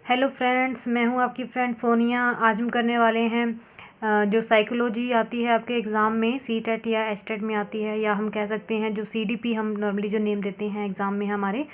Hello friends, मैं हूं आपकी फ्रेंड सोनिया। आज हम करने वाले हैं जो साइकोलॉजी आती है आपके एग्ज़ाम में, सी टेट या एच टेट में आती है, या हम कह सकते हैं जो सी डी पी हम नॉर्मली जो नेम देते हैं एग्ज़ाम में हमारे,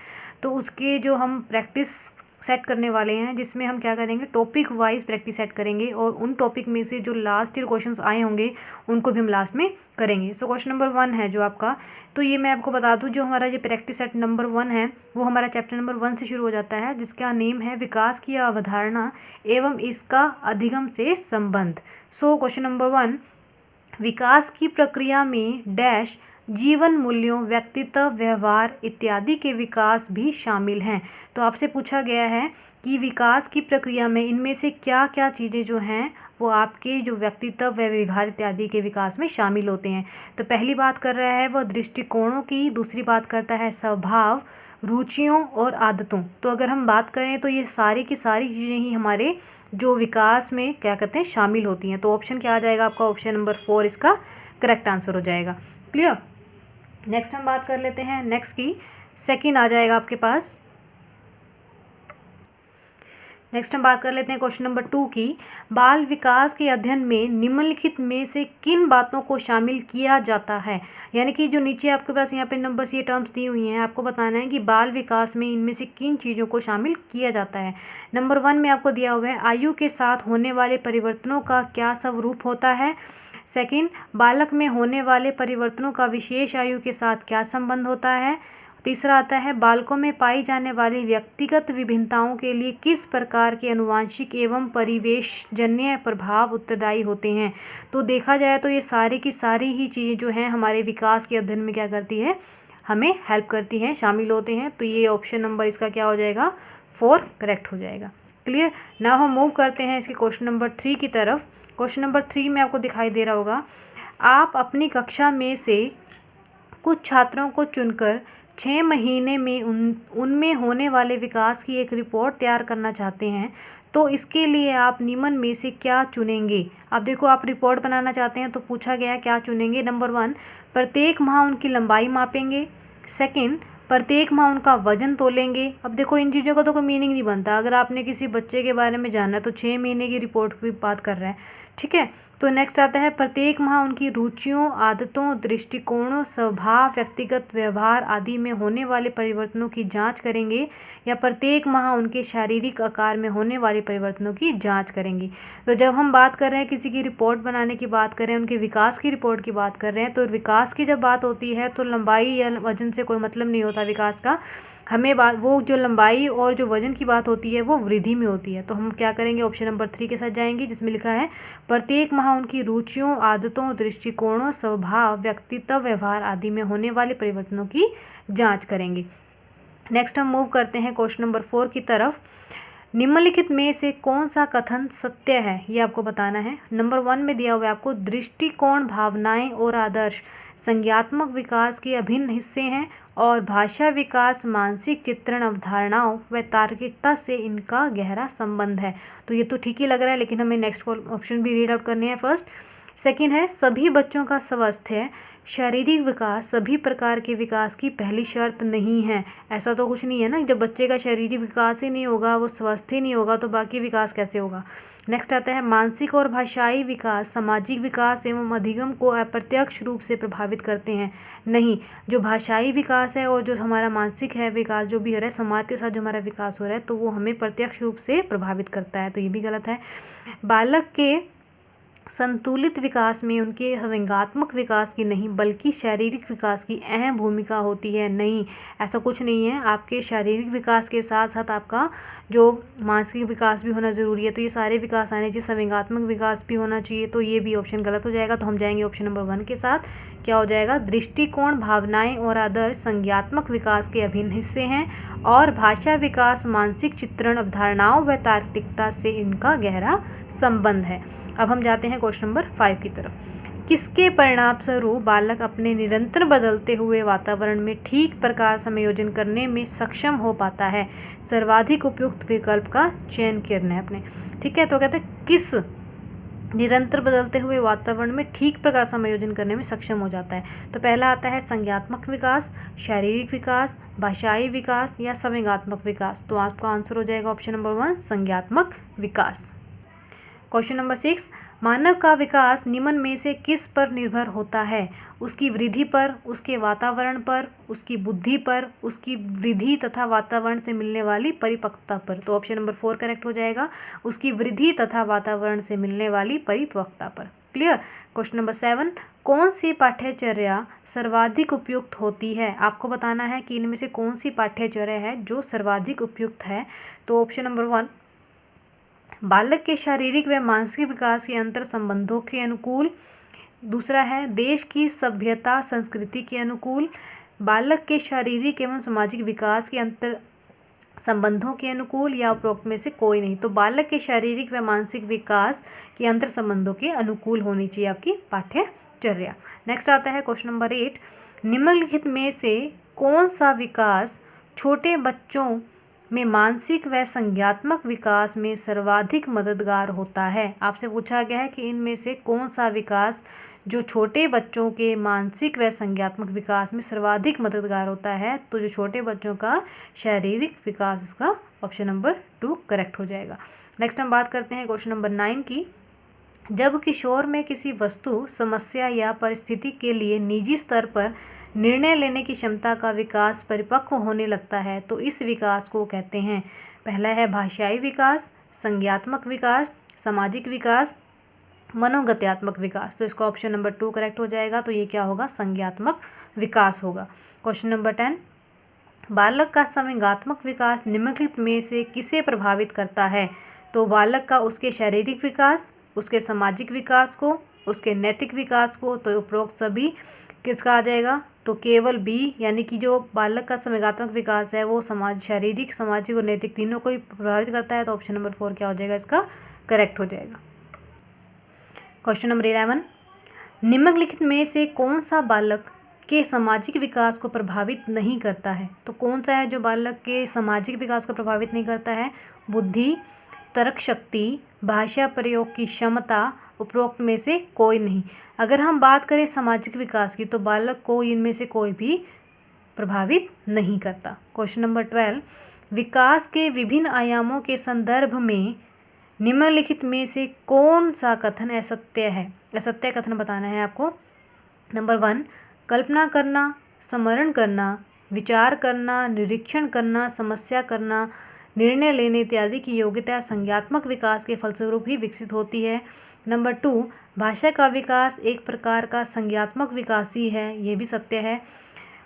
तो उसके जो हम प्रैक्टिस सेट करने वाले हैं, जिसमें हम क्या करेंगे, टॉपिक वाइज प्रैक्टिस सेट करेंगे और उन टॉपिक में से जो लास्ट ईयर क्वेश्चंस आए होंगे उनको भी हम लास्ट में करेंगे। सो क्वेश्चन नंबर 1 है जो आपका, तो ये मैं आपको बता दूं, जो हमारा ये प्रैक्टिस सेट नंबर 1 है वो हमारा चैप्टर नंबर 1 से शुरू हो जाता है, जिसका नेम है विकास की अवधारणा एवं इसका अधिगम से संबंध। सो क्वेश्चन नंबर 1, विकास की प्रक्रिया में डैश जीवन मूल्यों, व्यक्तित्व, व्यवहार इत्यादि के विकास भी शामिल हैं। तो आपसे पूछा गया है कि विकास की प्रक्रिया में इनमें से क्या क्या चीज़ें जो हैं वो आपके जो व्यक्तित्व व व्यवहार इत्यादि के विकास में शामिल होते हैं। तो पहली बात कर रहा है वह दृष्टिकोणों की, दूसरी बात करता है स्वभाव, रुचियों और आदतों। तो अगर हम बात करें तो ये सारी की सारी चीज़ें ही हमारे जो विकास में क्या कहते हैं शामिल होती हैं। तो ऑप्शन क्या आ जाएगा आपका, ऑप्शन नंबर 4 इसका करेक्ट आंसर हो जाएगा। क्लियर। नेक्स्ट हम बात कर लेते हैं नेक्स्ट की, सेकंड आ जाएगा आपके पास। नेक्स्ट हम बात कर लेते हैं क्वेश्चन नंबर 2 की, बाल विकास के अध्ययन में निम्नलिखित में से किन बातों को शामिल किया जाता है। यानी कि जो नीचे आपके पास यहाँ पे नंबर्स ये टर्म्स दी हुई हैं, आपको बताना है कि बाल विकास में इनमें से किन चीज़ों को शामिल किया जाता है। नंबर 1 में आपको दिया हुआ है आयु के साथ होने वाले परिवर्तनों का क्या स्वरूप होता है। सेकंड, बालक में होने वाले परिवर्तनों का विशेष आयु के साथ क्या संबंध होता है। तीसरा आता है बालकों में पाई जाने वाली व्यक्तिगत विभिन्नताओं के लिए किस प्रकार के अनुवांशिक एवं परिवेशजन्य प्रभाव उत्तरदायी होते हैं। तो देखा जाए तो ये सारी की सारी ही चीज़ें जो हैं हमारे विकास के अध्ययन में क्या करती है, हमें हेल्प करती हैं, शामिल होते हैं। तो ये ऑप्शन नंबर इसका क्या हो जाएगा, 4 करेक्ट हो जाएगा। क्लियर। नाउ हम मूव करते हैं इसके क्वेश्चन नंबर 3 की तरफ। क्वेश्चन नंबर 3 में आपको दिखाई दे रहा होगा, आप अपनी कक्षा में से कुछ छात्रों को चुनकर 6 महीने में उनमें होने वाले विकास की एक रिपोर्ट तैयार करना चाहते हैं। तो इसके लिए आप निम्न में से क्या चुनेंगे। अब देखो, आप रिपोर्ट बनाना चाहते हैं तो पूछा गया है क्या चुनेंगे। नंबर 1, प्रत्येक माह उनकी लंबाई मापेंगे। सेकंड, प्रत्येक माह उनका वजन तोलेंगे। अब देखो, इन चीज़ों का तो कोई मीनिंग नहीं बनता। अगर आपने किसी बच्चे के बारे में जानना है तो 6 महीने की रिपोर्ट की बात कर रहा है, ठीक है। तो नेक्स्ट आता है प्रत्येक माह उनकी रुचियों, आदतों, दृष्टिकोणों, स्वभाव, व्यक्तिगत व्यवहार आदि में होने वाले परिवर्तनों की जांच करेंगे, या प्रत्येक माह उनके शारीरिक आकार में होने वाले परिवर्तनों की जांच करेंगी। तो जब हम बात कर रहे हैं किसी की रिपोर्ट बनाने की बात कर रहे हैं, उनके विकास की रिपोर्ट की बात कर रहे हैं, तो विकास की जब बात होती है तो लंबाई या वजन से कोई मतलब नहीं होता विकास का। हमें बात वो जो लंबाई और जो वजन की बात होती है वो वृद्धि में होती है। तो हम क्या करेंगे, ऑप्शन नंबर 3 के साथ जाएंगे, जिसमें लिखा है प्रत्येक माह उनकी रुचियों, आदतों, दृष्टिकोणों, स्वभाव, व्यक्तित्व, व्यवहार आदि में होने वाले परिवर्तनों की जांच करेंगे। नेक्स्ट हम मूव करते हैं क्वेश्चन नंबर 4 की तरफ। निम्नलिखित में से कौन सा कथन सत्य है, ये आपको बताना है। नंबर 1 में दिया हुआ है आपको, दृष्टिकोण, भावनाएं और आदर्श संज्ञात्मक विकास के अभिन्न हिस्से हैं और भाषा विकास, मानसिक चित्रण, अवधारणाओं व तार्किकता से इनका गहरा संबंध है। तो ये तो ठीक ही लग रहा है, लेकिन हमें नेक्स्ट ऑप्शन भी रीड आउट करने हैं फर्स्ट। सेकंड है सभी बच्चों का स्वास्थ्य, शारीरिक विकास सभी प्रकार के विकास की पहली शर्त नहीं है। ऐसा तो कुछ नहीं है ना, जब बच्चे का शारीरिक विकास ही नहीं होगा, वो स्वस्थ ही नहीं होगा, तो बाकी विकास कैसे होगा। नेक्स्ट आता है मानसिक और भाषाई विकास सामाजिक विकास एवं अधिगम को अप्रत्यक्ष रूप से प्रभावित करते हैं। नहीं, जो भाषाई विकास है और जो हमारा मानसिक है विकास जो भी हो रहा है, समाज के साथ जो हमारा विकास हो रहा है, तो वो हमें प्रत्यक्ष रूप से प्रभावित करता है। तो ये भी गलत है। बालक के संतुलित विकास में उनके व्यंग्यात्मक विकास की नहीं बल्कि शारीरिक विकास की अहम भूमिका होती है। नहीं, ऐसा कुछ नहीं है। आपके शारीरिक विकास के साथ साथ आपका जो मानसिक विकास भी होना ज़रूरी है। तो ये सारे विकास आने चाहिए, संवेगात्मक विकास भी होना चाहिए। तो ये भी ऑप्शन गलत हो जाएगा। तो हम जाएंगे ऑप्शन नंबर 1 के साथ। क्या हो जाएगा, दृष्टिकोण, भावनाएं और आदर्श संज्ञात्मक विकास के अभिन्न हिस्से हैं और भाषा विकास, मानसिक चित्रण, अवधारणाओं व तार्किकता से इनका गहरा संबंध है। अब हम जाते हैं क्वेश्चन नंबर 5 की तरफ। किसके परिणाम स्वरूप बालक अपने निरंतर बदलते हुए वातावरण में ठीक प्रकार समायोजन करने में सक्षम हो पाता है। सर्वाधिक उपयुक्त विकल्प का चयन करना है अपने, ठीक है। तो कहते हैं किस निरंतर बदलते हुए वातावरण में ठीक प्रकार समायोजन करने में सक्षम हो जाता है। तो पहला आता है संज्ञात्मक विकास, शारीरिक विकास, भाषाई विकास या संवेगात्मक विकास? तो आपका आंसर हो जाएगा ऑप्शन नंबर 1 संज्ञात्मक विकास। क्वेश्चन नंबर 6, मानव का विकास निम्न में से किस पर निर्भर होता है? उसकी वृद्धि पर, उसके वातावरण पर, उसकी बुद्धि पर, उसकी वृद्धि तथा वातावरण से मिलने वाली परिपक्वता पर? तो ऑप्शन नंबर 4 करेक्ट हो जाएगा, उसकी वृद्धि तथा वातावरण से मिलने वाली परिपक्वता पर। क्लियर। क्वेश्चन नंबर 7, कौन सी पाठ्यचर्या सर्वाधिक उपयुक्त होती है? आपको बताना है कि इनमें से कौन सी पाठ्यचर्या है जो सर्वाधिक उपयुक्त है। तो ऑप्शन नंबर 1 बालक के शारीरिक व मानसिक विकास के अंतर संबंधों के अनुकूल, दूसरा है देश की सभ्यता संस्कृति के अनुकूल, बालक के शारीरिक एवं सामाजिक विकास के अंतर संबंधों के अनुकूल, या उपरोक्त में से कोई नहीं। तो बालक के शारीरिक व मानसिक विकास के अंतर संबंधों के अनुकूल होनी चाहिए आपकी पाठ्यचर्या। नेक्स्ट आता है क्वेश्चन नंबर 8, निम्नलिखित में से कौन सा विकास छोटे बच्चों में मानसिक व संज्ञात्मक विकास में सर्वाधिक मददगार होता है? आपसे पूछा गया है कि इनमें से कौन सा विकास जो छोटे बच्चों के मानसिक व संज्ञात्मक विकास में सर्वाधिक मददगार होता है? तो जो छोटे बच्चों का शारीरिक विकास, इसका ऑप्शन नंबर 2 करेक्ट हो जाएगा। नेक्स्ट हम बात करते हैं क्वेश्चन नंबर 9 की। जब किशोर में किसी वस्तु, समस्या या परिस्थिति के लिए निजी स्तर पर निर्णय लेने की क्षमता का विकास परिपक्व होने लगता है तो इस विकास को कहते हैं? पहला है भाषाई विकास, संज्ञात्मक विकास, सामाजिक विकास, मनोगत्यात्मक विकास। तो इसका ऑप्शन नंबर 2 करेक्ट हो जाएगा। तो ये क्या होगा? संज्ञात्मक विकास होगा। क्वेश्चन नंबर 10, बालक का संवेगात्मक विकास निम्नलिखित में से किसे प्रभावित करता है? तो बालक का उसके शारीरिक विकास, उसके सामाजिक विकास को, उसके नैतिक विकास को। तो उपरोक्त सभी किसका आ जाएगा? तो केवल बी, यानी कि जो बालक का संवेगात्मक विकास है वो शारीरिक, सामाजिक और नैतिक तीनों को ही प्रभावित करता है। तो ऑप्शन नंबर 4 क्या हो जाएगा? इसका करेक्ट हो जाएगा। क्वेश्चन नंबर 11, निम्नलिखित में से कौन सा बालक के सामाजिक विकास को प्रभावित नहीं करता है? तो कौन सा है जो बालक के सामाजिक विकास को प्रभावित नहीं करता है? बुद्धि, तर्क शक्ति, भाषा प्रयोग की क्षमता, उपरोक्त में से कोई नहीं। अगर हम बात करें सामाजिक विकास की तो बालक को इनमें से कोई भी प्रभावित नहीं करता। क्वेश्चन नंबर 12, विकास के विभिन्न आयामों के संदर्भ में निम्नलिखित में से कौन सा कथन असत्य है? असत्य कथन बताना है आपको। नंबर 1 कल्पना करना, स्मरण करना, विचार करना, निरीक्षण करना, समस्या करना, निर्णय लेने इत्यादि की योग्यता संज्ञात्मक विकास के फलस्वरूप ही विकसित होती है। नंबर 2 भाषा का विकास एक प्रकार का संज्ञात्मक विकास ही है, ये भी सत्य है।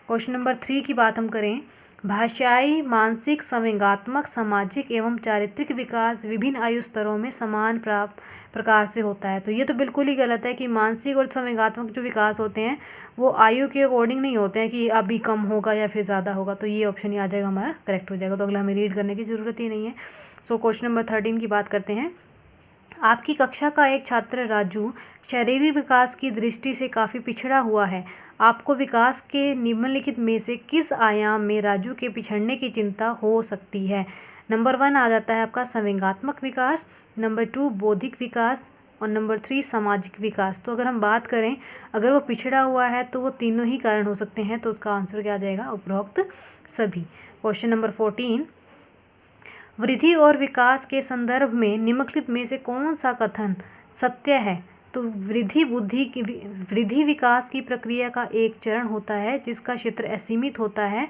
क्वेश्चन नंबर 3 की बात हम करें, भाषाई, मानसिक, संवेगात्मक, सामाजिक एवं चारित्रिक विकास विभिन्न आयु स्तरों में समान प्रकार से होता है। तो ये तो बिल्कुल ही गलत है कि मानसिक और संवेगात्मक जो विकास होते हैं वो आयु के अकॉर्डिंग नहीं होते हैं कि अभी कम होगा या फिर ज़्यादा होगा। तो ये ऑप्शन ही आ जाएगा हमारा, करेक्ट हो जाएगा। तो अगला हमें रीड करने की ज़रूरत ही नहीं है। सो क्वेश्चन नंबर 13 की बात करते हैं। आपकी कक्षा का एक छात्र राजू शारीरिक विकास की दृष्टि से काफ़ी पिछड़ा हुआ है। आपको विकास के निम्नलिखित में से किस आयाम में राजू के पिछड़ने की चिंता हो सकती है? नंबर 1 आ जाता है आपका संवेगात्मक विकास, नंबर 2 बौद्धिक विकास और नंबर 3 सामाजिक विकास। तो अगर हम बात करें अगर वो पिछड़ा हुआ है तो वो तीनों ही कारण हो सकते हैं। तो उसका आंसर क्या आ जाएगा? उपरोक्त सभी। क्वेश्चन नंबर 14, वृद्धि और विकास के संदर्भ में निम्नलिखित में से कौन सा कथन सत्य है? तो वृद्धि विकास की प्रक्रिया का एक चरण होता है जिसका क्षेत्र असीमित होता है।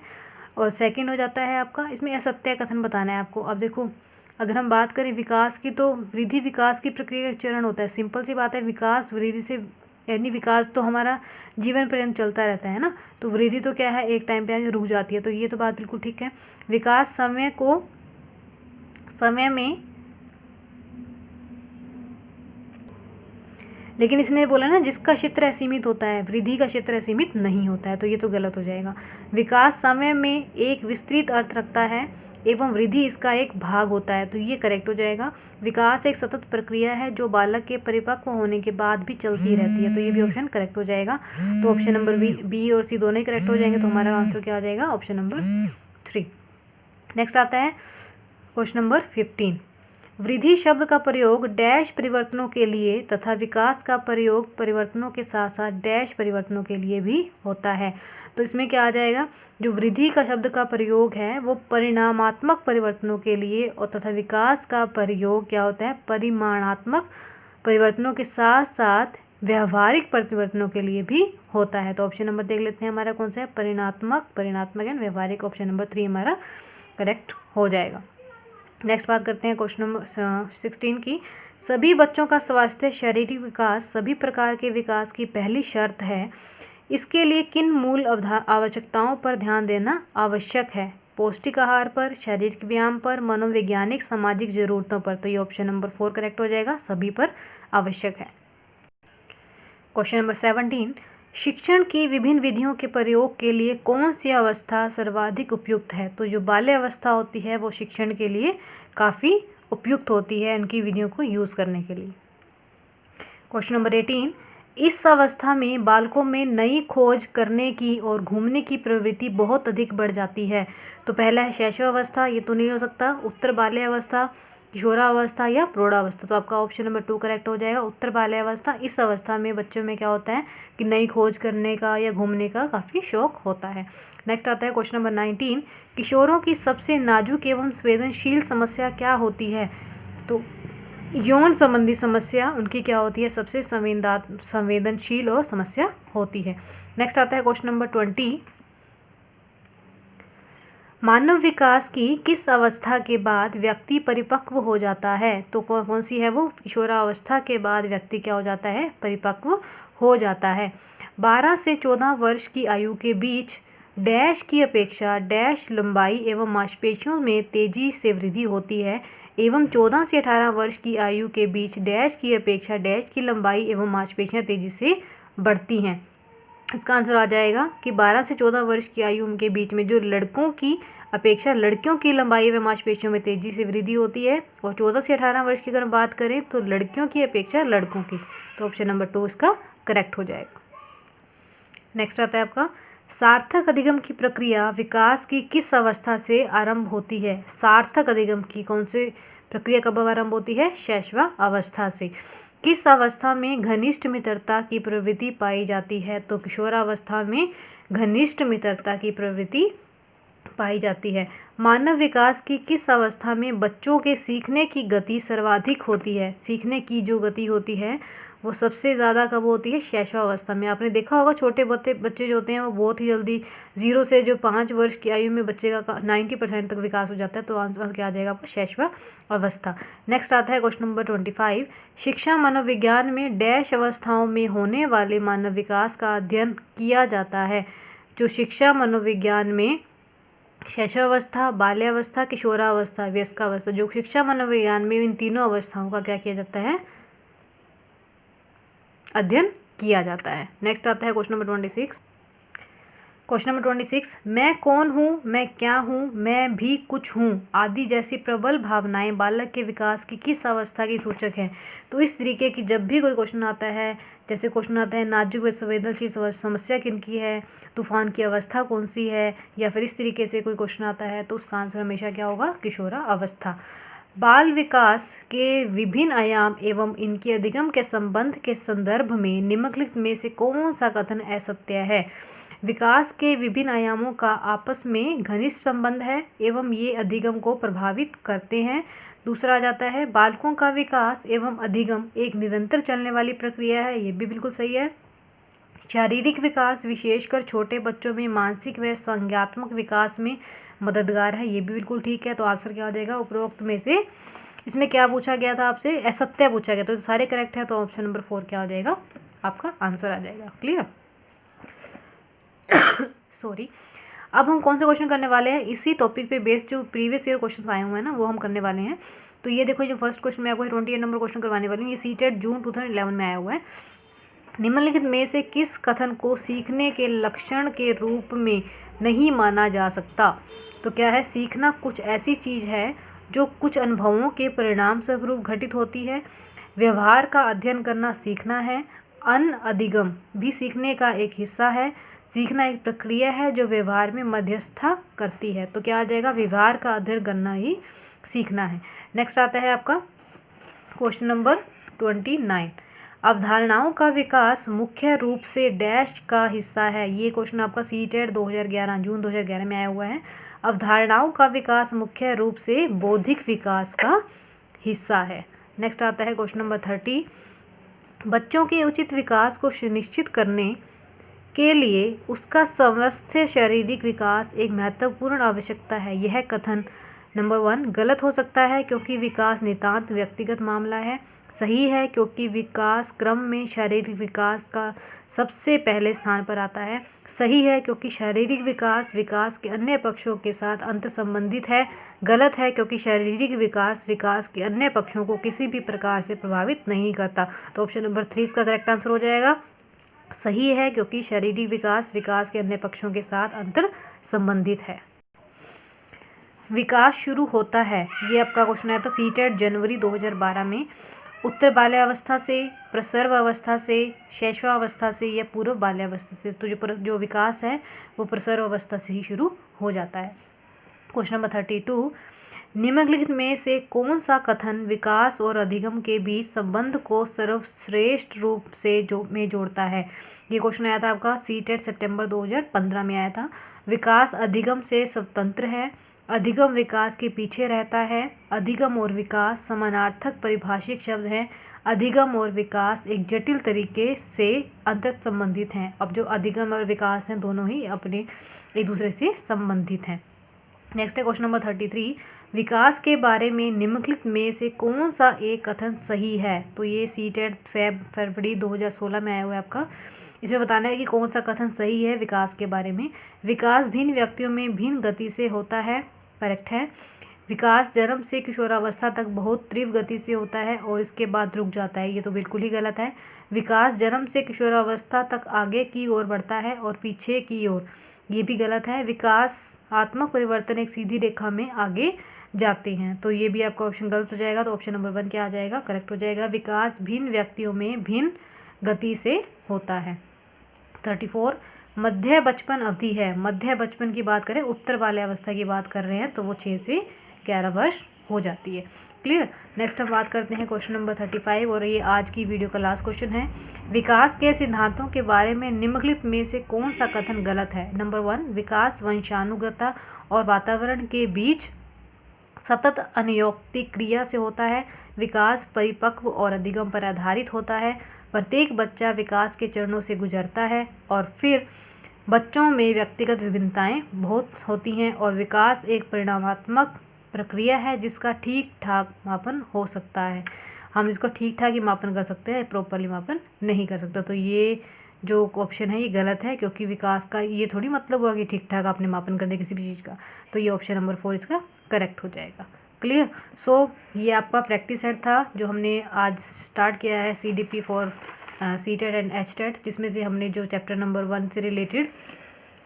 और सेकंड हो जाता है आपका, इसमें असत्य कथन बताना है आपको। अब देखो अगर हम बात करें विकास की तो वृद्धि विकास की प्रक्रिया का एक चरण होता है। सिंपल सी बात है, विकास वृद्धि से यानी विकास तो हमारा जीवन पर्यंत चलता रहता है ना। तो वृद्धि तो क्या है, एक टाइम पे आके रुक जाती है। तो ये तो बात बिल्कुल ठीक है। विकास समय में, लेकिन इसने बोला ना जिसका क्षेत्र असीमित होता है, वृद्धि का क्षेत्र असीमित नहीं होता है। तो ये तो गलत हो जाएगा। विकास समय में एक विस्तृत अर्थ रखता है एवं वृद्धि इसका एक भाग होता है। तो ये करेक्ट हो जाएगा। विकास एक सतत प्रक्रिया है जो बालक के परिपक्व होने के बाद भी चलती रहती है। तो ये भी ऑप्शन करेक्ट हो जाएगा। तो ऑप्शन नंबर बी और सी दोनों ही करेक्ट हो जाएंगे। तो हमारा आंसर क्या आ जाएगा? Option number 3। नेक्स्ट आता है क्वेश्चन नंबर 15, वृद्धि शब्द का प्रयोग डैश परिवर्तनों के लिए तथा विकास का प्रयोग परिवर्तनों के साथ साथ डैश परिवर्तनों के लिए भी होता है। तो इसमें क्या आ जाएगा, जो वृद्धि का शब्द का प्रयोग है वो परिणामात्मक परिवर्तनों के लिए और तथा विकास का प्रयोग क्या होता है, परिमाणात्मक परिवर्तनों के साथ साथ व्यवहारिक परिवर्तनों के लिए भी होता है। तो ऑप्शन नंबर देख लेते हैं हमारा कौन सा है, परिणात्मक एंड व्यवहारिक। ऑप्शन नंबर 3 हमारा करेक्ट हो जाएगा। नेक्स्ट बात करते हैं क्वेश्चन नंबर 16 की। सभी बच्चों का स्वास्थ्य शारीरिक विकास सभी प्रकार के विकास की पहली शर्त है। इसके लिए किन मूल आवश्यकताओं पर ध्यान देना आवश्यक है? पौष्टिक आहार पर, शारीरिक व्यायाम पर, मनोवैज्ञानिक सामाजिक जरूरतों पर। तो ये ऑप्शन नंबर 4 करेक्ट हो जाएगा, सभी पर आवश्यक है। क्वेश्चन नंबर 17, शिक्षण की विभिन्न विधियों के प्रयोग के लिए कौन सी अवस्था सर्वाधिक उपयुक्त है? तो जो बाल्य अवस्था होती है वो शिक्षण के लिए काफ़ी उपयुक्त होती है इनकी विधियों को यूज़ करने के लिए। क्वेश्चन नंबर 18, इस अवस्था में बालकों में नई खोज करने की और घूमने की प्रवृत्ति बहुत अधिक बढ़ जाती है। तो पहला है शैशवावस्था, ये तो नहीं हो सकता, उत्तर बाल्यावस्था, किशोरावस्था या प्रौढ़ावस्था। तो आपका ऑप्शन नंबर 2 करेक्ट हो जाएगा, उत्तर बाल्यावस्था। इस अवस्था में बच्चों में क्या होता है कि नई खोज करने का या घूमने का काफ़ी शौक होता है। नेक्स्ट आता है क्वेश्चन नंबर 19, किशोरों की सबसे नाजुक एवं संवेदनशील समस्या क्या होती है? तो यौन संबंधी समस्या उनकी क्या होती है, सबसे संवेदनशील और समस्या होती है। नेक्स्ट आता है क्वेश्चन नंबर 20, मानव विकास की किस अवस्था के बाद व्यक्ति परिपक्व हो जाता है? तो कौन सी है वो, किशोरावस्था के बाद व्यक्ति क्या हो जाता है, परिपक्व हो जाता है। 12 से 14 वर्ष की आयु के बीच डैश की अपेक्षा डैश लंबाई एवं मांसपेशियों में तेजी से वृद्धि होती है एवं 14 से 18 वर्ष की आयु के बीच डैश की अपेक्षा डैश की लंबाई एवं मांसपेशियां तेजी से बढ़ती हैं। इसका आंसर आ जाएगा कि 12 से 14 वर्ष की आयु के बीच में जो लड़कों की अपेक्षा लड़कियों की लंबाई व मांसपेशियों में तेजी से वृद्धि होती है, और 14 से 18 वर्ष की अगर बात करें तो लड़कियों की अपेक्षा लड़कों की। तो ऑप्शन नंबर 2 इसका करेक्ट हो जाएगा। नेक्स्ट आता है आपका, सार्थक अधिगम की प्रक्रिया विकास की किस अवस्था से आरंभ होती है? सार्थक अधिगम की कौन सी प्रक्रिया कब आरंभ होती है? शैशवावस्था से। किस अवस्था में घनिष्ठ मित्रता की प्रवृत्ति पाई जाती है? तो किशोरावस्था में घनिष्ठ मित्रता की प्रवृत्ति पाई जाती है। मानव विकास की किस अवस्था में बच्चों के सीखने की गति सर्वाधिक होती है? सीखने की जो गति होती है वो सबसे ज़्यादा कब होती है? शैशवावस्था में। आपने देखा होगा छोटे बच्चे जो होते हैं वो बहुत ही जल्दी 0 से जो 5 वर्ष की आयु में बच्चे का 90% तक विकास हो जाता है। तो आंसर क्या आ जाएगा आपका? शैशवावस्था। नेक्स्ट आता है क्वेश्चन नंबर 25, शिक्षा मनोविज्ञान में डैश अवस्थाओं में होने वाले मानव विकास का अध्ययन किया जाता है। जो शिक्षा मनोविज्ञान में शैशवावस्था, बाल्यावस्था, किशोरावस्था, वयस्कावस्था, जो शिक्षा मनोविज्ञान में इन तीनों अवस्थाओं का क्या किया जाता है? अध्ययन किया जाता है। नेक्स्ट आता है क्वेश्चन नंबर 26। क्वेश्चन नंबर 26, मैं कौन हूँ, मैं क्या हूँ, मैं भी कुछ हूँ आदि जैसी प्रबल भावनाएं बालक के विकास की किस अवस्था की सूचक हैं? तो इस तरीके की जब भी कोई क्वेश्चन आता है, जैसे क्वेश्चन आता है नाजुक व संवेदनशील समस्या किनकी है, तूफान की अवस्था कौन सी है, या फिर इस तरीके से कोई क्वेश्चन आता है तो उसका आंसर हमेशा क्या होगा? किशोरावस्था। बाल विकास के विभिन्न आयाम एवं इनके अधिगम के संबंध के संदर्भ में निम्नलिखित में से कौन सा कथन असत्य है? विकास के विभिन्न आयामों का आपस में घनिष्ठ संबंध है एवं ये अधिगम को प्रभावित करते हैं। दूसरा आ जाता है बालकों का विकास एवं अधिगम एक निरंतर चलने वाली प्रक्रिया है, ये भी बिल्कुल सही है। शारीरिक विकास विशेषकर छोटे बच्चों में मानसिक व संज्ञात्मक विकास में मददगार है, ये भी बिल्कुल ठीक है। तो आंसर क्या हो जाएगा उपरोक्त में से? इसमें क्या पूछा गया था आपसे? असत्य पूछा गया, तो सारे करेक्ट है। तो ऑप्शन नंबर 4 क्या हो जाएगा? आपका आंसर आ जाएगा। क्लियर? सॉरी। अब हम कौन सा क्वेश्चन करने वाले हैं? इसी टॉपिक पे बेस्ड जो प्रीवियस ईयर क्वेश्चन आए हुए हैं ना वो हम करने वाले हैं। तो ये देखो, जो फर्स्ट क्वेश्चन मैं आपको 28 नंबर क्वेश्चन करवाने वाली हूँ, ये सीटेट जून 2011 में आया हुआ है। निम्नलिखित में से किस कथन को सीखने के लक्षण के रूप में नहीं माना जा सकता? तो क्या है? सीखना कुछ ऐसी चीज़ है जो कुछ अनुभवों के परिणाम स्वरूप घटित होती है। व्यवहार का अध्ययन करना सीखना है। अनअधिगम भी सीखने का एक हिस्सा है। सीखना एक प्रक्रिया है जो व्यवहार में मध्यस्थता करती है। तो क्या आ जाएगा? व्यवहार का अध्ययन करना ही सीखना है। नेक्स्ट आता है आपका क्वेश्चन नंबर 29। अवधारणाओं का विकास मुख्य रूप से डैश का हिस्सा है। ये क्वेश्चन आपका सीटेट 2011 जून 2011 में आया हुआ है। अवधारणाओं का विकास मुख्य रूप से बौद्धिक विकास का हिस्सा है। नेक्स्ट आता है क्वेश्चन नंबर 30। बच्चों के उचित विकास को सुनिश्चित करने के लिए उसका समस्त शारीरिक विकास एक महत्वपूर्ण आवश्यकता है। यह कथन नंबर 1 गलत हो सकता है क्योंकि विकास नितांत व्यक्तिगत मामला है। सही है क्योंकि विकास क्रम में शारीरिक विकास का सबसे पहले स्थान पर आता है। सही है क्योंकि शारीरिक विकास विकास के अन्य पक्षों के साथ अंतर संबंधित है। गलत है क्योंकि शारीरिक विकास विकास के अन्य पक्षों को किसी भी प्रकार से प्रभावित नहीं करता। तो ऑप्शन नंबर 3 इसका करेक्ट आंसर हो जाएगा। सही है क्योंकि शारीरिक विकास विकास के अन्य पक्षों के साथ अंतर संबंधित है। विकास शुरू होता है, ये आपका क्वेश्चन आया था सीटेट जनवरी 2012 में। उत्तर बाल्यावस्था से, प्रसर्व अवस्था से, शैशवावस्था से या पूर्व बाल्यावस्था से। तो जो विकास है वो प्रसर्व अवस्था से ही शुरू हो जाता है। Question number 32। निम्नलिखित में से कौन सा कथन विकास और अधिगम के बीच संबंध को सर्वश्रेष्ठ रूप से जोड़ता है। ये क्वेश्चन आया था आपका सीटेट सितंबर 2015 में आया था। विकास अधिगम से स्वतंत्र है, अधिगम विकास के पीछे रहता है, अधिगम और विकास समानार्थक परिभाषिक शब्द हैं, अधिगम और विकास एक जटिल तरीके से अंतर संबंधित हैं। अब जो अधिगम और विकास हैं दोनों ही अपने एक दूसरे से संबंधित हैं। नेक्स्ट है क्वेश्चन नंबर 33। विकास के बारे में निम्नलिखित में से कौन सा एक कथन सही है। तो ये सीटेट फरवरी 2016 में आया हुआ है आपका। इसमें बताना है कि कौन सा कथन सही है विकास के बारे में। विकास भिन्न व्यक्तियों में भिन्न गति से होता है, करेक्ट है। विकास जन्म से किशोरावस्था तक बहुत तीव्र गति से होता है और इसके बाद रुक जाता है, ये तो बिल्कुल ही गलत है। विकास जन्म से किशोरावस्था तक आगे की ओर बढ़ता है और पीछे की ओर, ये भी गलत है। विकास आत्मक परिवर्तन एक सीधी रेखा में आगे जाते हैं, तो ये भी आपका ऑप्शन गलत हो जाएगा। तो ऑप्शन नंबर 1 क्या आ जाएगा, करेक्ट हो जाएगा। विकास भिन्न व्यक्तियों में भिन्न गति से होता है। 34। मध्य बचपन अवधि है। मध्य बचपन की बात करें, उत्तर बाल्यावस्था की बात कर रहे हैं, तो वो 6 से 11 वर्ष हो जाती है। क्लियर। नेक्स्ट हम बात करते हैं क्वेश्चन नंबर 35 और ये आज की वीडियो का लास्ट क्वेश्चन है। विकास के सिद्धांतों के बारे में निम्नलिखित में से कौन सा कथन गलत है। नंबर 1 विकास वंशानुगता और वातावरण के बीच सतत अनैतिक क्रिया से होता है। विकास परिपक्व और अधिगम पर आधारित होता है। प्रत्येक बच्चा विकास के चरणों से गुजरता है और फिर बच्चों में व्यक्तिगत विभिन्नताएं बहुत होती हैं और विकास एक परिणामात्मक प्रक्रिया है जिसका ठीक ठाक मापन हो सकता है। हम इसको ठीक ठाक ही मापन कर सकते हैं, प्रॉपरली मापन नहीं कर सकते। तो ये जो ऑप्शन है ये गलत है, क्योंकि विकास का ये थोड़ी मतलब हुआ कि ठीक ठाक आपने मापन कर दिया किसी भी चीज़ का। तो ये ऑप्शन नंबर 4 इसका करेक्ट हो जाएगा। क्लियर। सो ये आपका प्रैक्टिस सेट था जो हमने आज स्टार्ट किया है CDP for CTET and HTET, जिसमें से हमने जो चैप्टर नंबर 1 से रिलेटेड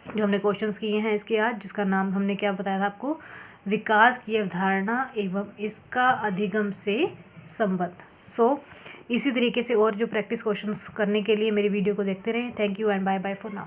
जो हमने क्वेश्चंस किए हैं इसके आज, जिसका नाम हमने क्या बताया था आपको, विकास की अवधारणा एवं इसका अधिगम से संबंध। सो इसी तरीके से और जो प्रैक्टिस क्वेश्चंस करने के लिए मेरी वीडियो को देखते रहें। Thank you and bye bye for now.